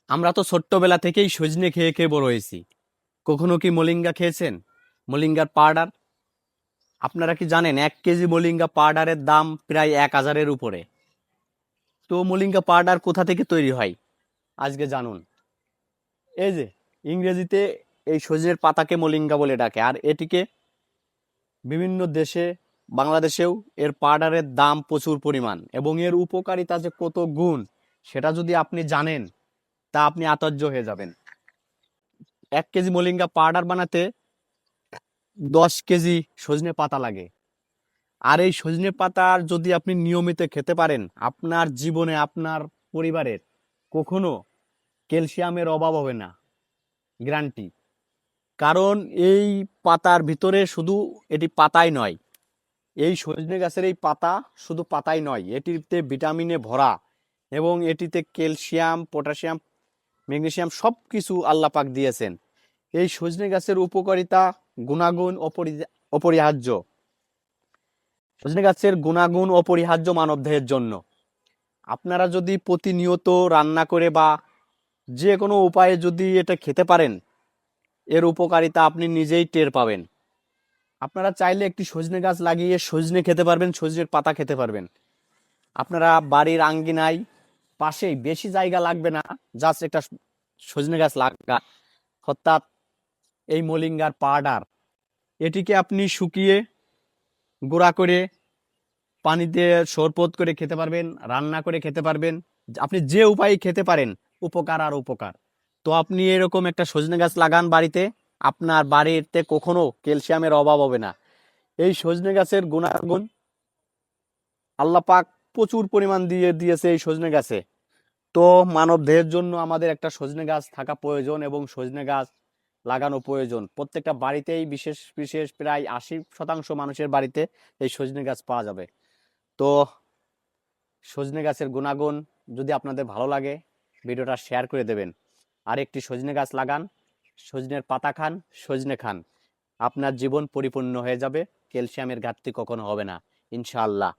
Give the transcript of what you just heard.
আমরা তো ছোট্টবেলা থেকেই সজনে খেয়ে খেয়ে বড় হয়েছি। কখনো কি মলিঙ্গা খেয়েছেন? মলিঙ্গার পাউডার। আপনারা কি জানেন 1 কেজি মলিঙ্গা পাউডারের দাম প্রায় 1000-এর উপরে? তো মলিঙ্গা পাউডার কোথা থেকে তৈরি হয় আজকে জানুন। এই যে ইংরেজিতে এই সজনের পাতাকে মলিঙ্গা বলে ডাকে, আর এটিকে বিভিন্ন দেশে, বাংলাদেশেও এর পাউডারের দাম প্রচুর পরিমাণ, এবং এর উপকারিতা যে কত গুণ সেটা যদি আপনি জানেন তা আপনি আশ্চর্য হয়ে যাবেন। 1 কেজি মলিঙ্গা পাউডার বানাতে 10 কেজি সজনে পাতা লাগে। আর এই সজনে পাতার যদি আপনি নিয়মিত খেতে পারেন, আপনার জীবনে, আপনার পরিবারের কখনো ক্যালসিয়ামের অভাব হবে না, গ্যারান্টি। কারণ এই পাতার ভিতরে শুধু এটি পাতাই নয়, এই সজনে গাছের এই পাতা শুধু পাতাই নয়, এটিতে ভিটামিনে ভরা, এবং এটিতে ক্যালসিয়াম, পটাশিয়াম, ম্যাগনেসিয়াম সব কিছু আল্লাহ পাক দিয়েছেন। এই সজনে গাছের উপকারিতা, গুণাগুণ অপরিহার্য। সজনে গাছের গুণাগুণ অপরিহার্য মানবদেহের জন্য। আপনারা যদি প্রতিনিয়ত রান্না করে বা যে কোনো উপায়ে যদি এটা খেতে পারেন, এর উপকারিতা আপনি নিজেই টের পাবেন। আপনারা চাইলে একটি সজনে গাছ লাগিয়ে সজনে খেতে পারবেন, সজনের পাতা খেতে পারবেন। আপনারা বাড়ির আঙ্গিনায় পাশেই, বেশি জায়গা লাগবে না, জাস্ট একটা সজনে গাছ লাগা, অর্থাৎ এই মলিঙ্গার পাউডার, এটিকে আপনি শুকিয়ে গুঁড়া করে পানি দিয়ে শরবত করে খেতে পারবেন, রান্না করে খেতে পারবেন। আপনি যে উপায়ে খেতে পারেন, উপকার আর উপকার। তো আপনি এরকম একটা সজনে গাছ লাগান বাড়িতে, আপনার বাড়িতে কখনো ক্যালসিয়ামের অভাব হবে না। এই সজনে গাছের গুণাগুণ আল্লাহ পাক প্রচুর পরিমাণ দিয়ে দিয়েছে এই সজনে গাছে। তো মানব দেহের জন্য আমাদের একটা সজনে গাছ থাকা প্রয়োজন, এবং সজনে গাছ লাগানো প্রয়োজন। প্রত্যেকটা বাড়িতেই, বিশেষ বিশেষ প্রায় 80% মানুষের বাড়িতে এই সজনে গাছ পাওয়া যাবে। তো সজনে গাছের গুণাগুণ যদি আপনাদের ভালো লাগে, ভিডিওটা শেয়ার করে দেবেন। আর একটি সজনে গাছ লাগান, সজনের পাতা খান, সজনে খান, আপনার জীবন পরিপূর্ণ হয়ে যাবে। ক্যালসিয়ামের ঘাটতি কখনো হবে না, ইনশাআল্লাহ।